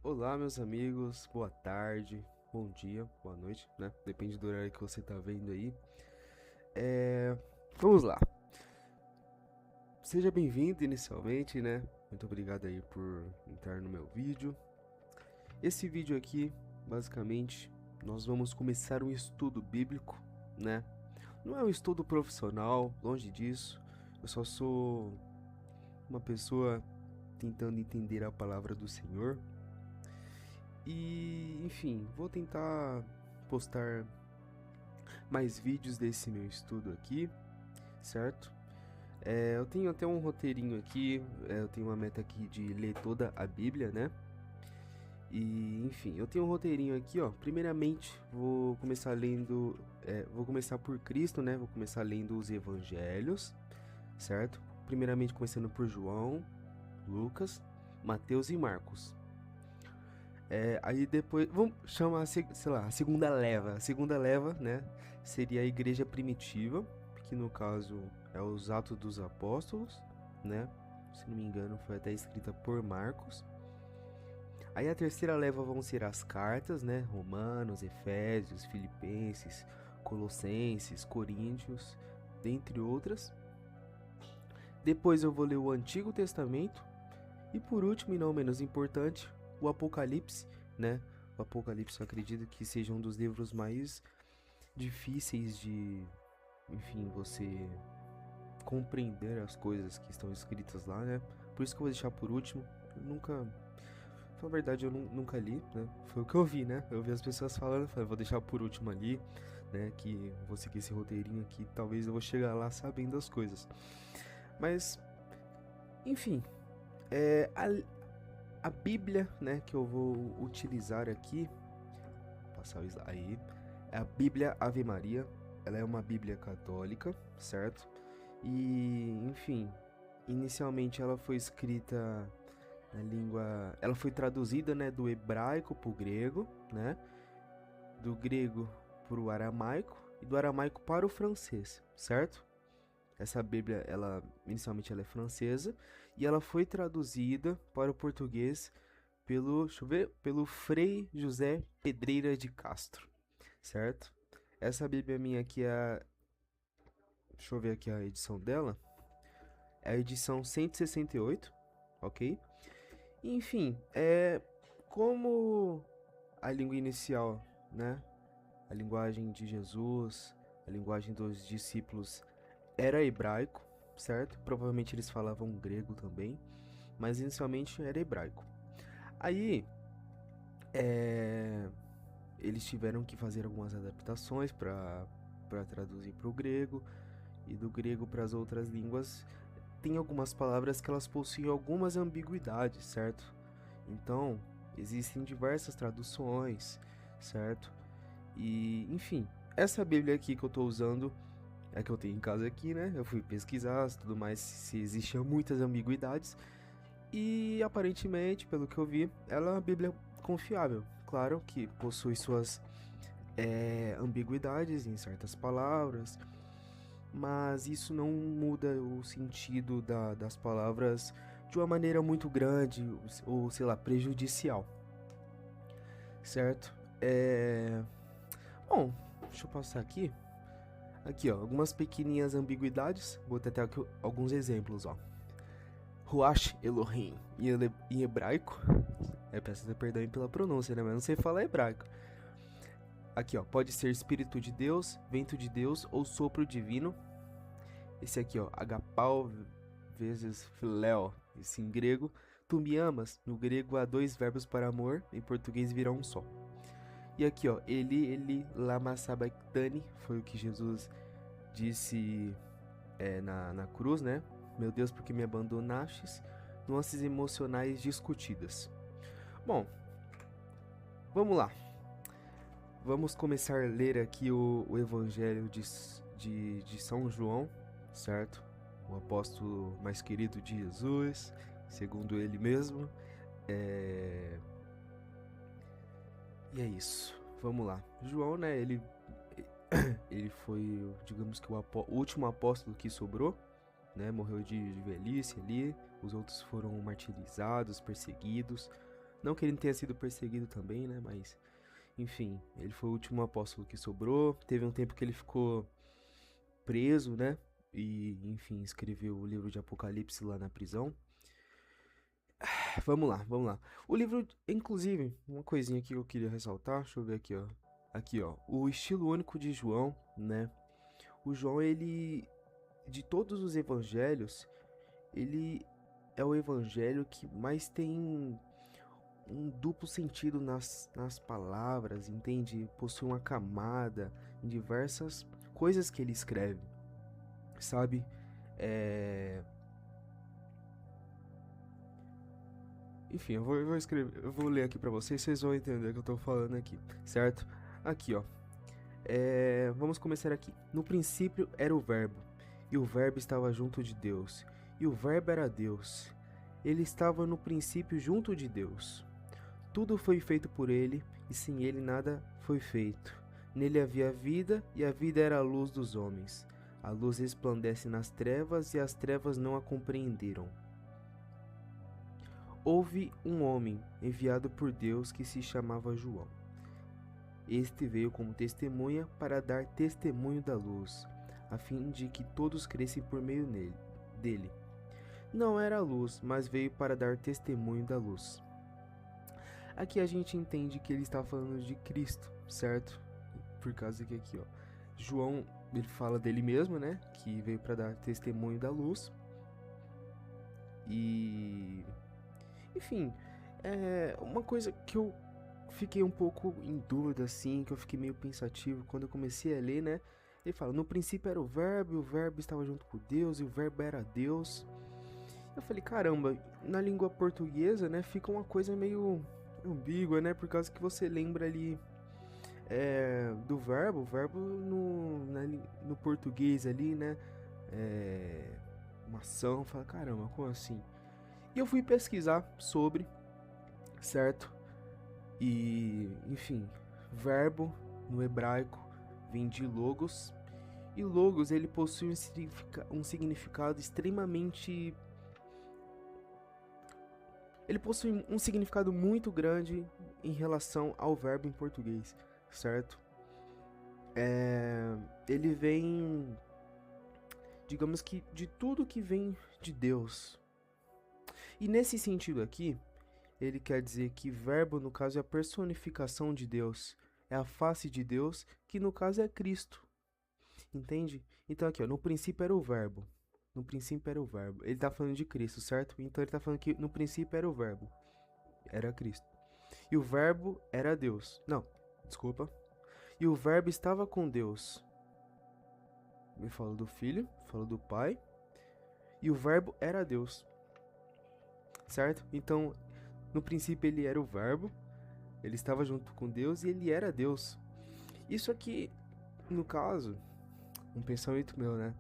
Olá, meus amigos, boa tarde, bom dia, boa noite, né? Depende do horário que você tá vendo aí. É... Vamos lá. Seja bem-vindo inicialmente, né? Muito obrigado aí por entrar no meu vídeo. Esse vídeo aqui, basicamente, nós vamos começar um estudo bíblico, né? Não é um estudo profissional, longe disso. Eu só sou uma pessoa tentando entender a palavra do Senhor. E, enfim, vou tentar postar mais vídeos desse meu estudo aqui, certo? Eu tenho até um roteirinho aqui, eu tenho uma meta aqui de ler toda a Bíblia, né? E, enfim, eu tenho um roteirinho aqui, ó. Primeiramente, vou começar lendo, vou começar por Cristo, né? Vou começar lendo os Evangelhos, certo? Primeiramente, começando por João, Lucas, Mateus e Marcos. Aí depois, vamos chamar, sei lá, a segunda leva. A segunda leva, né, seria a igreja primitiva, que no caso é os Atos dos Apóstolos, né? Se não me engano, foi até escrita por Marcos. Aí a terceira leva vão ser as cartas, né? Romanos, Efésios, Filipenses, Colossenses, Coríntios, dentre outras. Depois eu vou ler o Antigo Testamento. E por último, e não menos importante, o Apocalipse, né? O Apocalipse eu acredito que seja um dos livros mais difíceis de, enfim, você compreender as coisas que estão escritas lá, né? Por isso que eu vou deixar por último. Eu nunca, pra falar a verdade, eu nunca li, né? Foi o que eu vi, né? Eu vi as pessoas falando, falei, vou deixar por último ali, né? Que vou seguir esse roteirinho aqui, talvez eu vou chegar lá sabendo as coisas. Mas, enfim, é, a Bíblia, né, que eu vou utilizar aqui, passar o slide aí, é a Bíblia Ave Maria. Ela é uma Bíblia católica, certo? E, enfim, inicialmente ela foi escrita na língua, ela foi traduzida, né, do hebraico para o grego, né, do grego para o aramaico e do aramaico para o francês, certo? Essa Bíblia, ela inicialmente ela é francesa e ela foi traduzida para o português pelo, deixa eu ver, pelo Frei José Pedreira de Castro, certo? Essa Bíblia minha aqui deixa eu ver aqui a edição dela, é a edição 168, ok? Enfim, como a língua inicial, né? A linguagem de Jesus, a linguagem dos discípulos era hebraico, certo? Provavelmente eles falavam grego também, mas inicialmente era hebraico. Aí, eles tiveram que fazer algumas adaptações para traduzir para o grego e do grego para as outras línguas. Tem algumas palavras que elas possuem algumas ambiguidades, certo? Então, existem diversas traduções, certo? E, enfim, essa Bíblia aqui que eu estou usando é a que eu tenho em casa aqui, né? Eu fui pesquisar tudo mais se existiam muitas ambiguidades e aparentemente, pelo que eu vi, ela é uma Bíblia confiável. Claro que possui suas ambiguidades em certas palavras, mas isso não muda o sentido das palavras de uma maneira muito grande ou, sei lá, prejudicial, certo? Bom, deixa eu passar aqui. Aqui, ó, algumas pequeninhas ambiguidades. Vou ter até aqui alguns exemplos, ó. Ruach Elohim em hebraico. Peço perdão pela pronúncia, né? Mas não sei falar hebraico. Aqui, ó, pode ser Espírito de Deus, Vento de Deus ou Sopro Divino. Esse aqui, ó, agapau vezes philéu, esse em grego. Tu me amas, no grego há dois verbos para amor, em português virá um só. E aqui, ó, Eli, lama sabachthani, foi o que Jesus disse na cruz, né? Meu Deus, por que me abandonastes? Nuances emocionais discutidas. Bom, vamos lá. Vamos começar a ler aqui o Evangelho de São João, certo? O apóstolo mais querido de Jesus, segundo ele mesmo. E é isso. Vamos lá. João, né? Ele foi, digamos que o último apóstolo que sobrou, né? Morreu de velhice ali. Os outros foram martirizados, perseguidos, Não que ele não tenha sido perseguido também, né? Mas, enfim, ele foi o último apóstolo que sobrou. Teve um tempo que ele ficou preso, né? E, enfim, escreveu o livro de Apocalipse lá na prisão. Vamos lá, vamos lá. O livro, inclusive, uma coisinha aqui que eu queria ressaltar. Deixa eu ver aqui, ó. Aqui, ó. O estilo único de João, né? O João, ele, de todos os evangelhos, ele é o evangelho que mais tem um duplo sentido nas palavras, entende? Possui uma camada em diversas coisas que ele escreve, sabe? Enfim, eu vou escrever, eu vou ler aqui pra vocês, vocês vão entender o que eu tô falando aqui, certo? Aqui, ó. Vamos começar aqui. No princípio era o Verbo, e o Verbo estava junto de Deus, e o Verbo era Deus. Ele estava no princípio junto de Deus. Tudo foi feito por ele, e sem ele nada foi feito. Nele havia vida, e a vida era a luz dos homens. A luz resplandece nas trevas, e as trevas não a compreenderam. Houve um homem enviado por Deus que se chamava João. Este veio como testemunha para dar testemunho da luz, a fim de que todos crescem por meio dele. Não era a luz, mas veio para dar testemunho da luz. Aqui a gente entende que ele está falando de Cristo, certo? Por causa que aqui, ó, João, ele fala dele mesmo, né? Que veio para dar testemunho da luz. E, enfim, uma coisa que eu fiquei um pouco em dúvida, assim, que eu fiquei meio pensativo quando eu comecei a ler, né? Ele fala, no princípio era o Verbo, e o Verbo estava junto com Deus, e o Verbo era Deus. Eu falei, caramba, na língua portuguesa, né, fica uma coisa meio ambígua, né? Por causa que você lembra ali do verbo, o verbo no português ali, né? Uma ação, fala, caramba, como assim? E eu fui pesquisar sobre, certo? E, enfim, verbo no hebraico vem de logos, e logos ele possui um significado extremamente. Ele possui um significado muito grande em relação ao verbo em português, certo? Ele vem, digamos que, de tudo que vem de Deus. E nesse sentido aqui, ele quer dizer que verbo, no caso, é a personificação de Deus. É a face de Deus, que no caso é Cristo. Entende? Então aqui, ó, no princípio era o verbo. No princípio era o verbo. Ele tá falando de Cristo, certo? Então ele tá falando que no princípio era o verbo. Era Cristo. E o verbo era Deus. Não, desculpa. E o verbo estava com Deus. Me falou do Filho, falou do Pai. E o verbo era Deus. Certo? Então, no princípio ele era o verbo. Ele estava junto com Deus e ele era Deus. Isso aqui, no caso, um pensamento meu, né?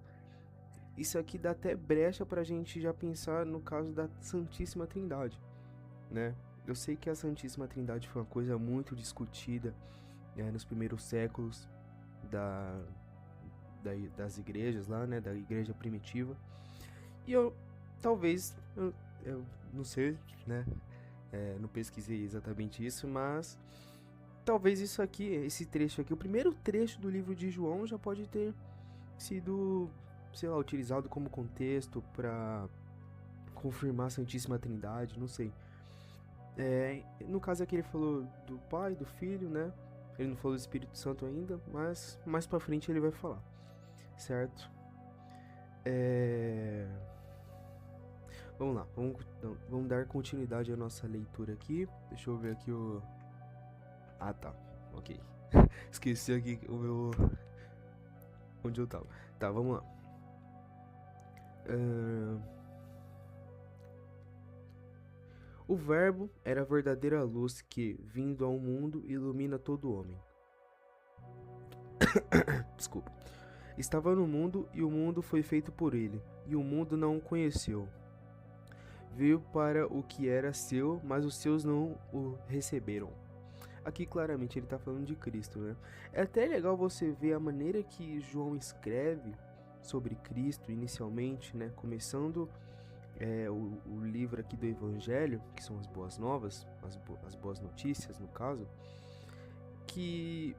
Isso aqui dá até brecha pra gente já pensar no caso da Santíssima Trindade, né? Eu sei que a Santíssima Trindade foi uma coisa muito discutida nos primeiros séculos das igrejas lá, né? Da igreja primitiva. E eu não sei, né? Não pesquisei exatamente isso, mas talvez isso aqui, esse trecho aqui, o primeiro trecho do livro de João já pode ter sido, sei lá, utilizado como contexto para confirmar a Santíssima Trindade, não sei. No caso aqui ele falou do Pai, do Filho, né? Ele não falou do Espírito Santo ainda, mas mais pra frente ele vai falar, certo? Vamos lá, vamos dar continuidade à nossa leitura aqui. Deixa eu ver aqui o... Ah, tá, ok. Esqueci aqui o meu... Onde eu tava. Tá, vamos lá. O Verbo era a verdadeira luz que, vindo ao mundo, ilumina todo homem. Desculpa. Estava no mundo e o mundo foi feito por ele, e o mundo não o conheceu. Veio para o que era seu, mas os seus não o receberam. Aqui claramente ele está falando de Cristo, né? É até legal você ver a maneira que João escreve sobre Cristo inicialmente, né? Começando o livro aqui do Evangelho, que são as boas novas, as boas notícias, no caso, que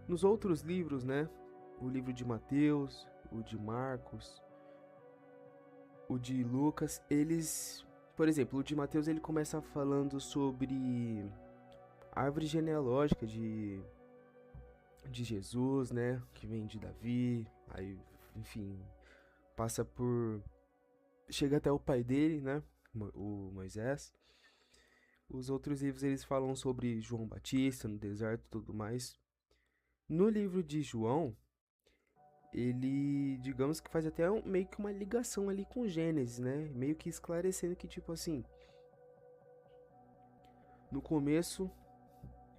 nos outros livros, né, o livro de Mateus, o de Marcos, o de Lucas, eles, por exemplo, o de Mateus ele começa falando sobre a árvore genealógica de Jesus, né, que vem de Davi, aí, enfim, passa por chega até o pai dele, né, o Moisés. Os outros livros eles falam sobre João Batista no deserto e tudo mais. No livro de João, ele, digamos que faz até meio que uma ligação ali com Gênesis, né? Meio que esclarecendo que, tipo assim, no começo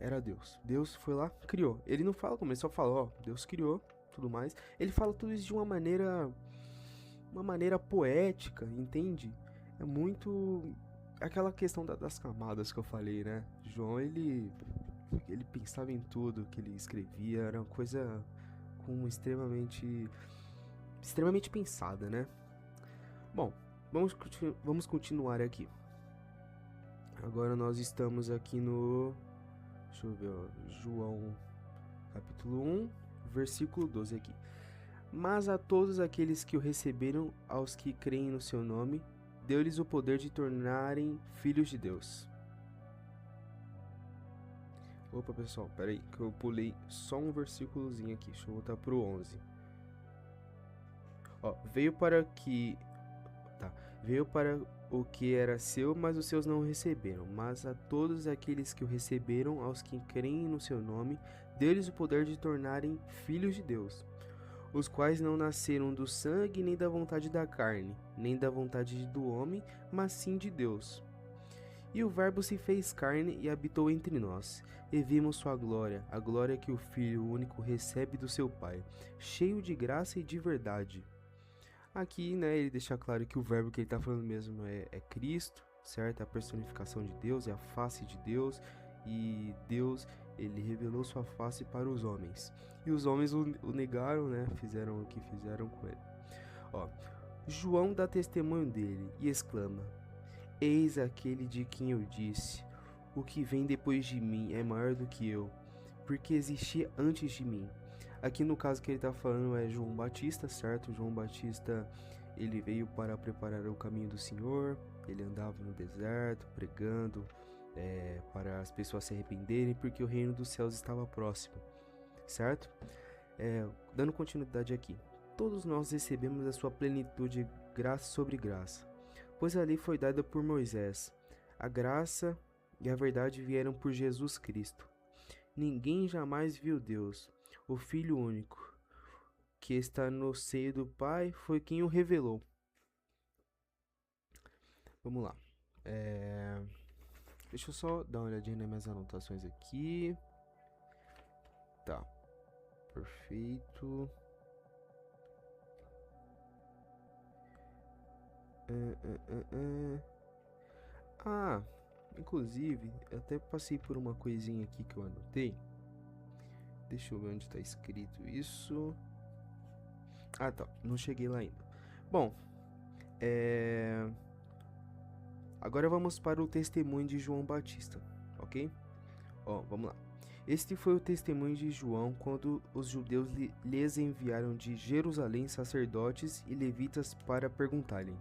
era Deus. Deus foi lá, criou. Ele não fala como, ele só fala, ó, Deus criou, tudo mais. Ele fala tudo isso de uma maneira poética, entende? É muito aquela questão das camadas que eu falei, né? João, ele pensava em tudo que ele escrevia, era uma coisa com extremamente pensada, né? Bom, vamos continuar aqui. Agora nós estamos aqui no, deixa eu ver, ó, João capítulo 1, versículo 12 aqui. Mas a todos aqueles que o receberam, aos que creem no seu nome, deu-lhes o poder de tornarem filhos de Deus. Opa, pessoal, peraí, que eu pulei só um versículozinho aqui. Deixa eu voltar pro 11. Ó, veio para o que era seu, mas os seus não o receberam. Mas a todos aqueles que o receberam, aos que creem no seu nome, deu-lhes o poder de tornarem filhos de Deus, os quais não nasceram do sangue, nem da vontade da carne, nem da vontade do homem, mas sim de Deus. E o Verbo se fez carne e habitou entre nós, e vimos sua glória, a glória que o Filho único recebe do seu Pai, cheio de graça e de verdade. Aqui, né, ele deixa claro que o Verbo que ele está falando mesmo é Cristo, certo? A personificação de Deus, é a face de Deus, e Deus, ele revelou sua face para os homens. E os homens o negaram, né? Fizeram o que fizeram com ele. Ó, João dá testemunho dele e exclama: Eis aquele de quem eu disse: o que vem depois de mim é maior do que eu, porque existia antes de mim. Aqui no caso que ele está falando é João Batista, certo? João Batista, ele veio para preparar o caminho do Senhor. Ele andava no deserto pregando para as pessoas se arrependerem, porque o reino dos céus estava próximo, certo? Dando continuidade aqui, todos nós recebemos a sua plenitude, graça sobre graça, pois a lei foi dada por Moisés, a graça e a verdade vieram por Jesus Cristo. Ninguém jamais viu Deus. O Filho único, que está no seio do Pai, foi quem o revelou. Vamos lá. Deixa eu só dar uma olhadinha nas minhas anotações aqui. Tá. Perfeito. Inclusive, eu até passei por uma coisinha aqui que eu anotei. Deixa eu ver onde está escrito isso. Ah, tá. Não cheguei lá ainda. Bom, agora vamos para o testemunho de João Batista, ok? Ó, vamos lá. Este foi o testemunho de João quando os judeus lhes enviaram de Jerusalém sacerdotes e levitas para perguntar-lhe: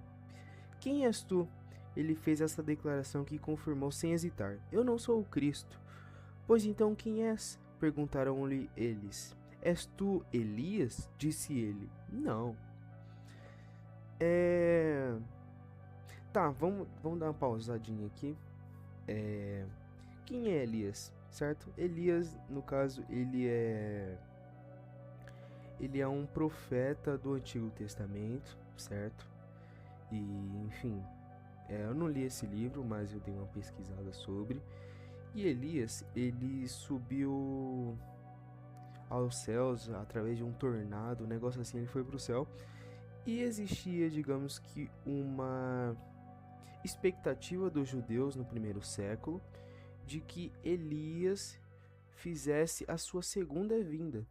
Quem és tu? Ele fez essa declaração que confirmou sem hesitar: Eu não sou o Cristo. Pois então quem és? Perguntaram-lhe eles. És tu Elias? Disse ele. Não. Tá, vamos dar uma pausadinha aqui. Quem é Elias? Certo? Elias, no caso, ele é um profeta do Antigo Testamento, certo? E, enfim, eu não li esse livro, mas eu dei uma pesquisada sobre. E Elias, ele subiu aos céus através de um tornado, um negócio assim, ele foi pro céu. E existia, digamos que, uma expectativa dos judeus no primeiro século de que Elias fizesse a sua segunda vinda,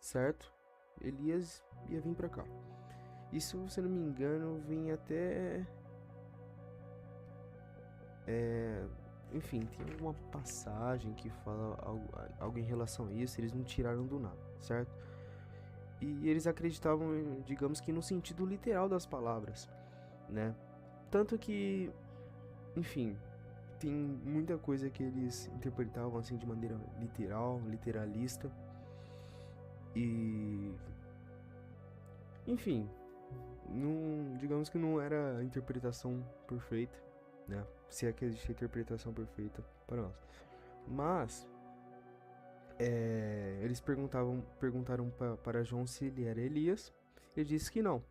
certo? Elias ia vir pra cá. Isso, se não me engano, vem até Enfim, tem uma passagem que fala algo em relação a isso, eles não tiraram do nada, certo? E eles acreditavam, digamos que no sentido literal das palavras, né? Tanto que, enfim, tem muita coisa que eles interpretavam assim de maneira literal, literalista. E, enfim, não, digamos que não era a interpretação perfeita, né? Se é que existe a interpretação perfeita para nós. Mas eles perguntaram para João se ele era Elias. Ele disse que não.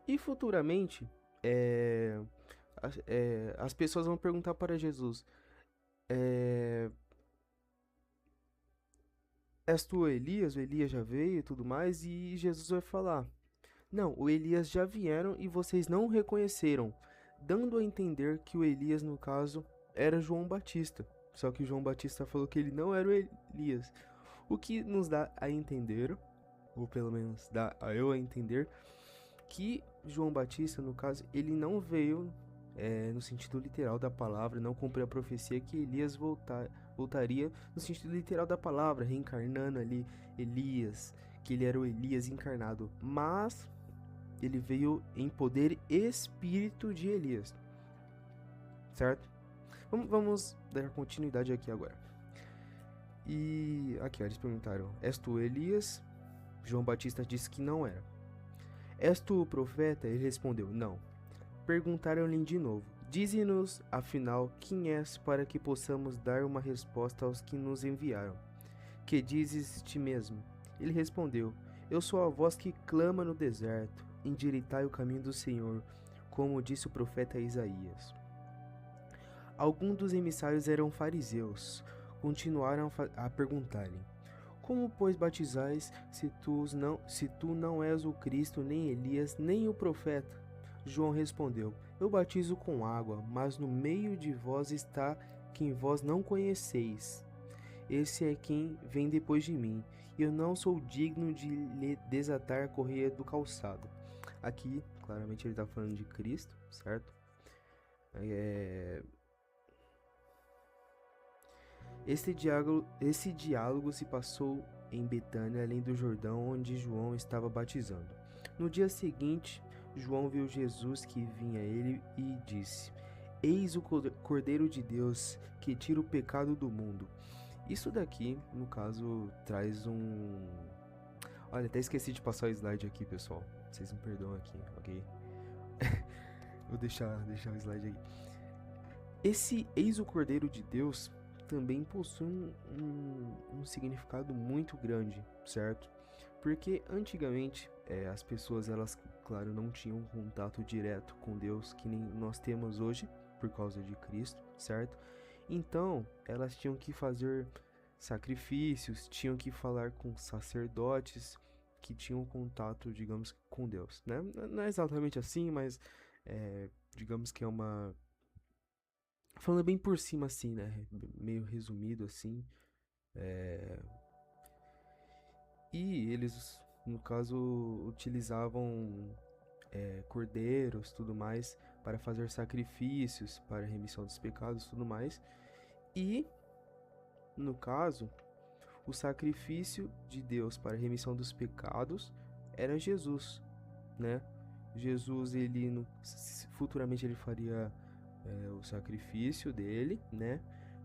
E futuramente, é, as pessoas vão perguntar para Jesus: é, És tu Elias? O Elias já veio e tudo mais. E Jesus vai falar: Não, o Elias já vieram e vocês não o reconheceram, dando a entender que o Elias, no caso, era João Batista. Só que João Batista falou que ele não era o Elias. O que nos dá a entender, ou pelo menos dá a eu a entender, que João Batista, no caso, ele não veio no sentido literal da palavra, não cumpriu a profecia que Elias voltaria no sentido literal da palavra, reencarnando ali Elias, que ele era o Elias encarnado, mas ele veio em poder e espírito de Elias, certo? Vamos dar continuidade aqui agora. E aqui, ó, eles perguntaram: És tu Elias? João Batista disse que não era. És tu o profeta? Ele respondeu: Não. Perguntaram-lhe de novo: Dize-nos, afinal, quem és, para que possamos dar uma resposta aos que nos enviaram. Que dizes ti mesmo? Ele respondeu: Eu sou a voz que clama no deserto, endireitai o caminho do Senhor, como disse o profeta Isaías. Alguns dos emissários eram fariseus. Continuaram a perguntar-lhe: Como, pois, batizais se tu não és o Cristo, nem Elias, nem o profeta? João respondeu: Eu batizo com água, mas no meio de vós está quem vós não conheceis. Esse é quem vem depois de mim, e eu não sou digno de lhe desatar a correia do calçado. Aqui, claramente, ele está falando de Cristo, certo? Esse diálogo se passou em Betânia, além do Jordão, onde João estava batizando. No dia seguinte, João viu Jesus que vinha a ele e disse: Eis o Cordeiro de Deus que tira o pecado do mundo. Isso daqui, no caso, traz um... Olha, até esqueci de passar o slide aqui, pessoal. Vocês me perdoam aqui, ok? Vou deixar o slide aqui. Esse Eis o Cordeiro de Deus também possui um significado muito grande, certo? Porque antigamente as pessoas, elas, claro, não tinham contato direto com Deus que nem nós temos hoje, por causa de Cristo, certo? Então, elas tinham que fazer sacrifícios, tinham que falar com sacerdotes que tinham contato, digamos, com Deus, né? Não é exatamente assim, mas digamos que é uma... Falando bem por cima assim, né? Meio resumido assim. E eles, no caso, utilizavam cordeiros, tudo mais, para fazer sacrifícios, para remissão dos pecados, tudo mais. E, no caso, o sacrifício de Deus para a remissão dos pecados era Jesus, né? Jesus, ele futuramente ele faria o sacrifício dele, né?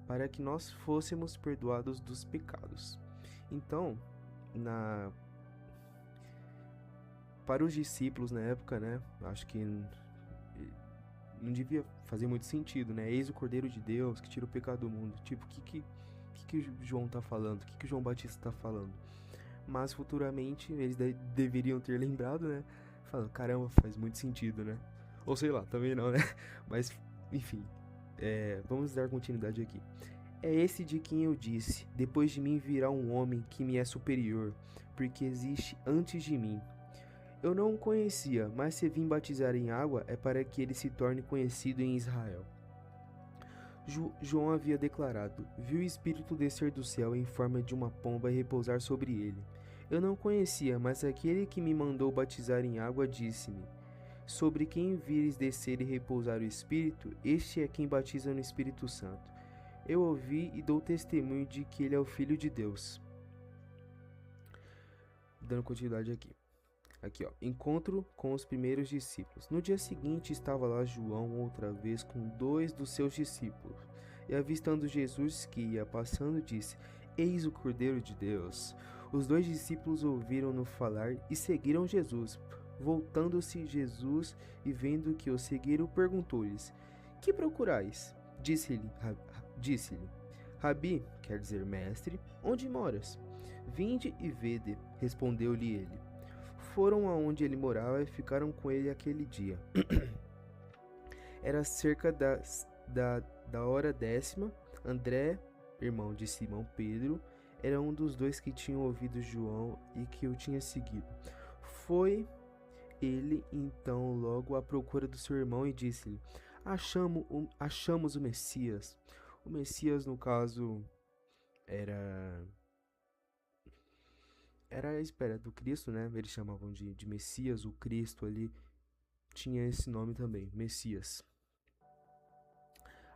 Para que nós fôssemos perdoados dos pecados. Então, para os discípulos na época, né? Acho que não devia fazer muito sentido, né? Eis o Cordeiro de Deus que tira o pecado do mundo. Tipo, o que João tá falando? O que João Batista tá falando? Mas futuramente eles deveriam ter lembrado, né? Falando, caramba, faz muito sentido, né? Ou sei lá, também não, né? Mas, enfim, vamos dar continuidade aqui. É esse de quem eu disse: depois de mim virá um homem que me é superior, porque existe antes de mim. Eu não o conhecia, mas se vim batizar em água é para que ele se torne conhecido em Israel. João havia declarado: viu o Espírito descer do céu em forma de uma pomba e repousar sobre ele. Eu não o conhecia, mas aquele que me mandou batizar em água disse-me: sobre quem vires descer e repousar o Espírito, este é quem batiza no Espírito Santo. Eu ouvi e dou testemunho de que ele é o Filho de Deus. Dando continuidade aqui. Aqui, ó. Encontro com os primeiros discípulos. No dia seguinte estava lá João outra vez com 2 dos seus discípulos. E avistando Jesus que ia passando, disse: Eis o Cordeiro de Deus. Os 2 discípulos ouviram-no falar e seguiram Jesus. Voltando-se Jesus e vendo que o seguiram, perguntou-lhes: Que procurais? Disse-lhe: Rabi, quer dizer mestre, onde moras? Vinde e vede, respondeu-lhe ele. Foram aonde ele morava e ficaram com ele aquele dia. Era cerca da hora 10ª. André, irmão de Simão Pedro, era um dos 2 que tinham ouvido João e que o tinha seguido. Foi ele então logo à procura do seu irmão e disse-lhe: Achamos o Messias. O Messias, no caso, era a espera do Cristo, né? Eles chamavam de Messias, o Cristo ali tinha esse nome também, Messias.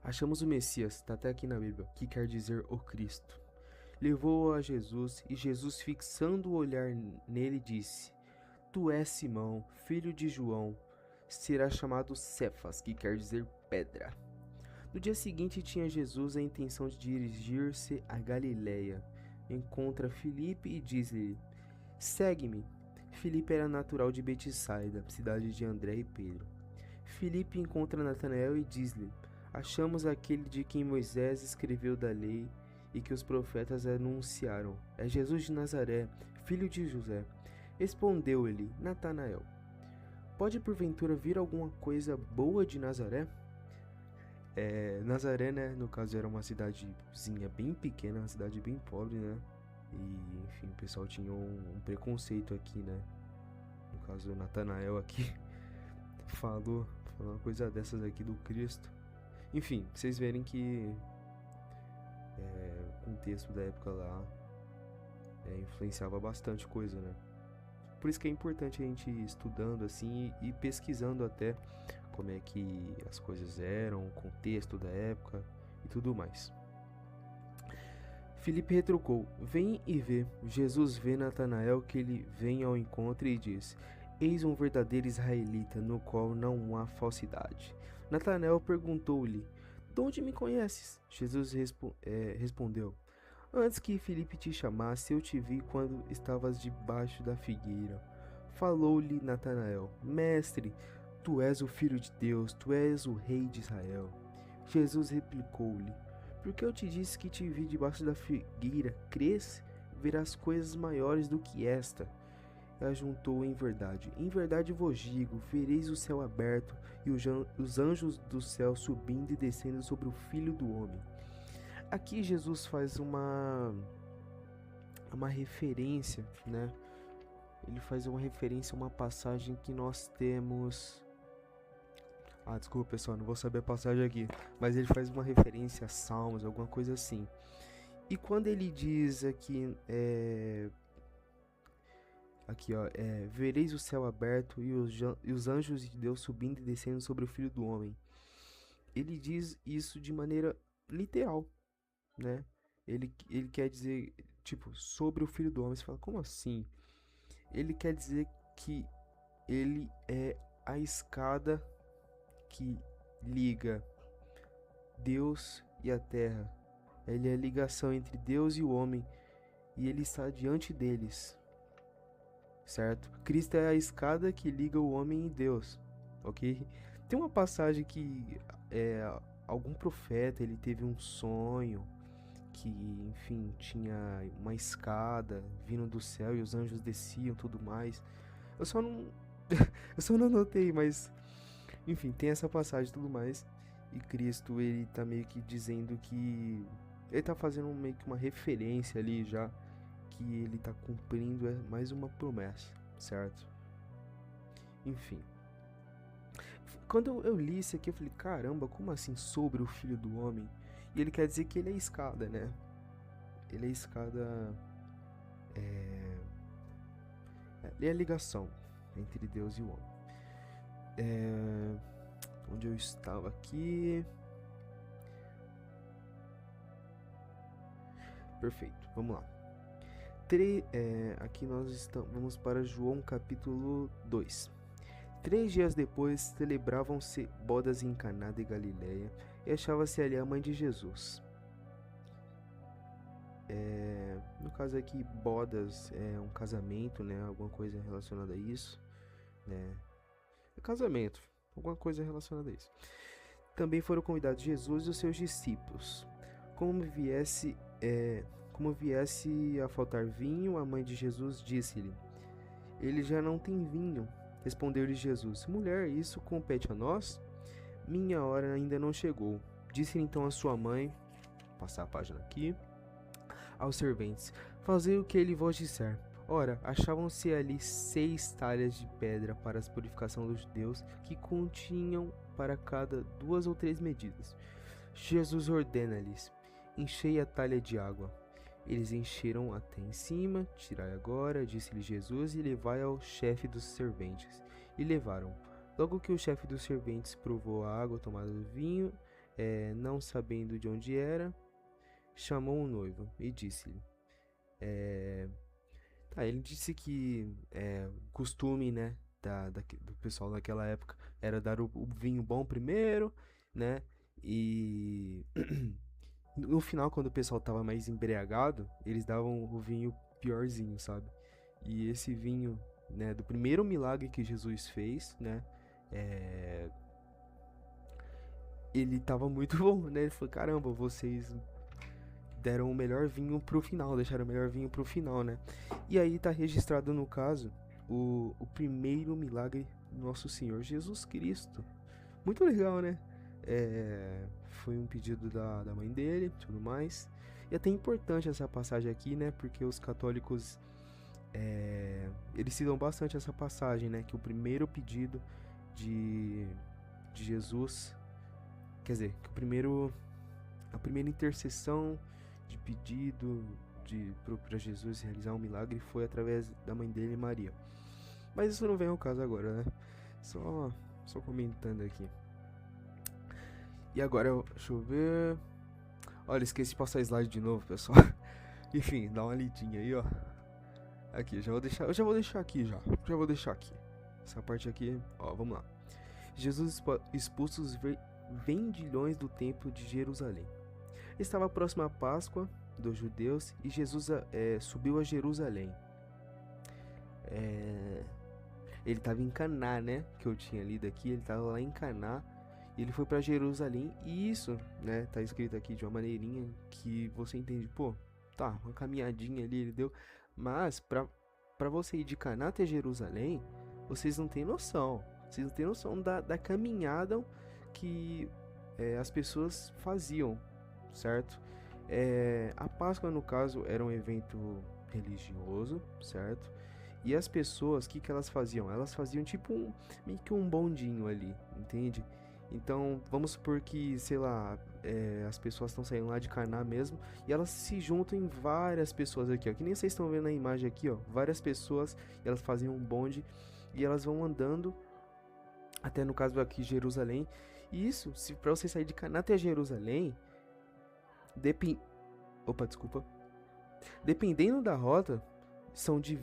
Achamos o Messias, está até aqui na Bíblia, que quer dizer o Cristo. Levou-o a Jesus e Jesus, fixando o olhar nele, disse: Tu és Simão, filho de João, será chamado Cefas, que quer dizer pedra. No dia seguinte tinha Jesus a intenção de dirigir-se a Galiléia. Encontra Filipe e diz-lhe: Segue-me. Filipe era natural de Betsaida, cidade de André e Pedro. Filipe encontra Natanael e diz-lhe: Achamos aquele de quem Moisés escreveu da lei e que os profetas anunciaram. É Jesus de Nazaré, filho de José. Respondeu-lhe Natanael: Pode porventura vir alguma coisa boa de Nazaré? Nazaré, né, no caso era uma cidadezinha bem pequena, uma cidade bem pobre, né? E, enfim, o pessoal tinha um preconceito aqui, né? No caso, o Natanael aqui falou uma coisa dessas aqui do Cristo. Enfim, vocês verem que o contexto da época lá influenciava bastante coisa, né? Por isso que é importante a gente ir estudando assim e pesquisando até como é que as coisas eram, o contexto da época e tudo mais. Filipe retrucou: Vem e vê. Jesus vê Natanael que ele vem ao encontro e diz: Eis um verdadeiro israelita, no qual não há falsidade. Natanael perguntou-lhe: De onde me conheces? Jesus respondeu: Antes que Filipe te chamasse, eu te vi quando estavas debaixo da figueira. Falou-lhe Natanael: Mestre, tu és o Filho de Deus, tu és o Rei de Israel. Jesus replicou-lhe: Porque eu te disse que te vi debaixo da figueira, crês? Verás coisas maiores do que esta. E ajuntou: Em verdade vos digo, vereis o céu aberto e os anjos do céu subindo e descendo sobre o Filho do Homem. Aqui Jesus faz uma referência, né? Ele faz uma referência a uma passagem que nós temos. Desculpa, pessoal, não vou saber a passagem aqui, mas ele faz uma referência a Salmos, alguma coisa assim. E quando ele diz aqui, vereis o céu aberto e os anjos de Deus subindo e descendo sobre o Filho do Homem. Ele diz isso de maneira literal, né? Ele quer dizer, tipo, sobre o Filho do Homem. Você fala, como assim? Ele quer dizer que ele é a escada que liga Deus e a terra. Ele é a ligação entre Deus e o homem, e ele está diante deles, certo? Cristo é a escada que liga o homem e Deus, ok? Tem uma passagem que algum profeta, ele teve um sonho que, enfim, tinha uma escada vindo do céu e os anjos desciam, tudo mais. Eu só não eu só não anotei, mas enfim, tem essa passagem e tudo mais. E Cristo, ele tá meio que dizendo que ele tá fazendo meio que uma referência ali já, que ele tá cumprindo mais uma promessa, certo? Enfim, quando eu li isso aqui, eu falei, caramba, como assim sobre o Filho do Homem? E ele quer dizer que ele é a escada, né? Ele é a escada, ele é a ligação entre Deus e o homem. É, onde eu estava aqui? Perfeito, vamos lá. Aqui vamos para João capítulo 2. 3 dias depois, celebravam-se bodas em Caná de Galileia, e achava-se ali a mãe de Jesus. No caso aqui, bodas é um casamento, né? Alguma coisa relacionada a isso, né? Casamento, alguma coisa relacionada a isso. Também foram convidados Jesus e os seus discípulos. Como viesse a faltar vinho, a mãe de Jesus disse-lhe: Ele já não tem vinho. Respondeu-lhe Jesus: Mulher, isso compete a nós? Minha hora ainda não chegou. Disse-lhe então a sua mãe, passar a página aqui, aos serventes: Fazei o que ele vos disser. Ora, achavam-se ali 6 talhas de pedra para a purificação dos judeus, que continham para cada 2 ou 3 medidas. Jesus ordena-lhes: Enchei a talha de água. Eles encheram até em cima. Tirai agora, disse-lhe Jesus, e levai ao chefe dos serventes. E levaram. Logo que o chefe dos serventes provou a água tomada do vinho, não sabendo de onde era, chamou o noivo e disse-lhe: ele disse que costume, né, do pessoal daquela época era dar o vinho bom primeiro, né, e no final, quando o pessoal tava mais embriagado, eles davam o vinho piorzinho, sabe? E esse vinho, né, do primeiro milagre que Jesus fez, né, ele tava muito bom, né? Ele falou: caramba, vocês deram o melhor vinho pro final, deixaram o melhor vinho pro final, né? E aí tá registrado no caso o primeiro milagre do nosso Senhor Jesus Cristo. Muito legal, né? Foi um pedido da mãe dele, tudo mais. E até importante essa passagem aqui, né? Porque os católicos eles citam bastante essa passagem, né? Que o primeiro pedido de Jesus, quer dizer, que a primeira intercessão de pedido para Jesus realizar um milagre foi através da mãe dele, Maria. Mas isso não vem ao caso agora, né? Só comentando aqui. E agora, deixa eu ver. Olha, esqueci de passar slide de novo, pessoal. Enfim, dá uma lidinha aí, ó. Aqui, eu já vou deixar aqui. Essa parte aqui, ó, vamos lá. Jesus expulsa os vendilhões do templo de Jerusalém. Estava próxima a Páscoa dos judeus e Jesus subiu a Jerusalém. Ele estava em Caná, né? Que eu tinha lido aqui, ele estava lá em Caná. E ele foi para Jerusalém, e isso, né, tá escrito aqui de uma maneirinha que você entende, pô, tá, uma caminhadinha ali ele deu, mas pra você ir de Caná até Jerusalém, vocês não têm noção da caminhada que as pessoas faziam, certo? A Páscoa, no caso, era um evento religioso, certo? E as pessoas, o que elas faziam? Elas faziam tipo meio que um bondinho ali, entende? Então, vamos supor que, sei lá, as pessoas estão saindo lá de Caná mesmo, e elas se juntam em várias pessoas aqui, ó. Que nem vocês estão vendo na imagem aqui, ó. Várias pessoas, e elas fazem um bonde, e elas vão andando, até no caso aqui, Jerusalém. E isso, pra você sair de Caná até Jerusalém, dependendo da rota, são de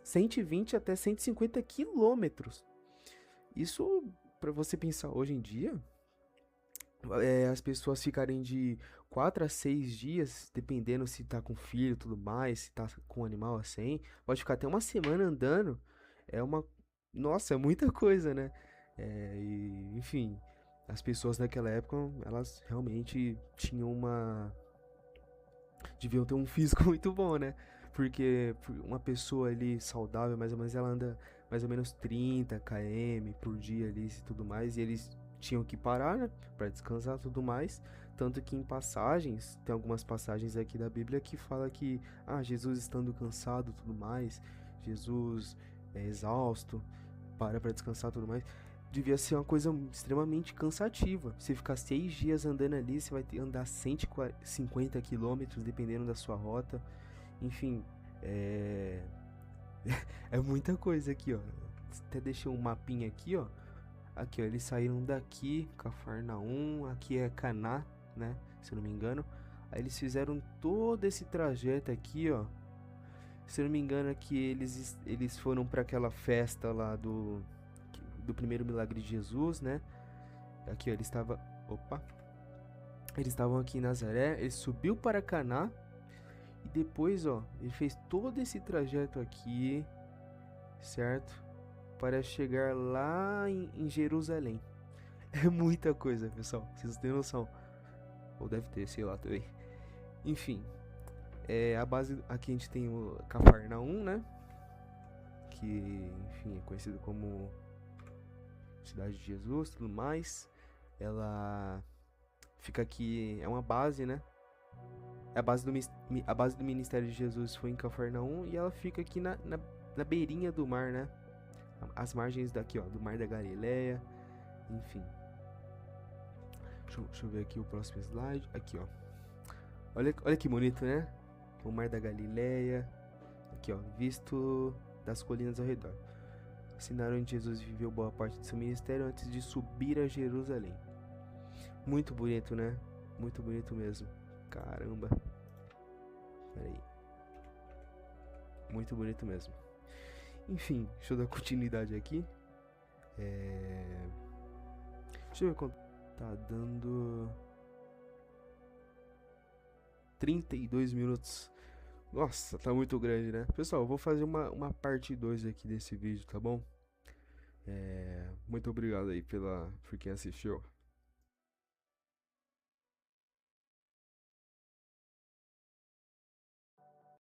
120 até 150 quilômetros. Isso, pra você pensar hoje em dia, as pessoas ficarem de 4 a 6 dias, dependendo se tá com filho e tudo mais, se tá com animal assim, pode ficar até uma semana andando. Nossa, é muita coisa, né? Enfim, as pessoas naquela época, elas realmente deviam ter um físico muito bom, né? Porque uma pessoa ali saudável, mais ou menos, ela anda mais ou menos 30 km por dia ali e tudo mais. E eles tinham que parar, né? Pra descansar e tudo mais. Tanto que em passagens, tem algumas passagens aqui da Bíblia que fala que, Jesus estando cansado e tudo mais, Jesus exausto, para pra descansar e tudo mais. Devia ser uma coisa extremamente cansativa. Você ficar 6 dias andando ali, você vai ter que andar 150 quilômetros, dependendo da sua rota. Enfim, é muita coisa aqui, ó. Até deixei um mapinha aqui, ó, Aqui, ó, eles saíram daqui, Cafarnaum, aqui é Caná, né? Se eu não me engano. Aí eles fizeram todo esse trajeto aqui, ó. Se eu não me engano, aqui eles foram para aquela festa lá do primeiro milagre de Jesus, né? Aqui, ó, opa. Eles estavam aqui em Nazaré, ele subiu para Caná e depois, ó, ele fez todo esse trajeto aqui, certo? Para chegar lá em Jerusalém. É muita coisa, pessoal. Vocês não têm noção. Ou deve ter, sei lá também. Enfim. A base. Aqui a gente tem o Cafarnaum, né? Que, enfim, é conhecido como Cidade de Jesus e tudo mais. Ela fica aqui. É uma base, né? A base do Ministério de Jesus foi em Cafarnaum. E ela fica aqui na beirinha do mar, né? As margens daqui, ó, do Mar da Galileia. Enfim. Deixa eu ver aqui o próximo slide. Aqui, ó. Olha que bonito, né? O Mar da Galileia. Aqui, ó. Visto das colinas ao redor. Ensinaram onde Jesus viveu boa parte do seu ministério antes de subir a Jerusalém. Muito bonito, né? Muito bonito mesmo. Caramba. Pera aí. Muito bonito mesmo. Enfim, deixa eu dar continuidade aqui. Deixa eu ver quanto tá dando. 32 minutos. Nossa, tá muito grande, né? Pessoal, eu vou fazer uma parte 2 aqui desse vídeo, tá bom? Muito obrigado aí por quem assistiu.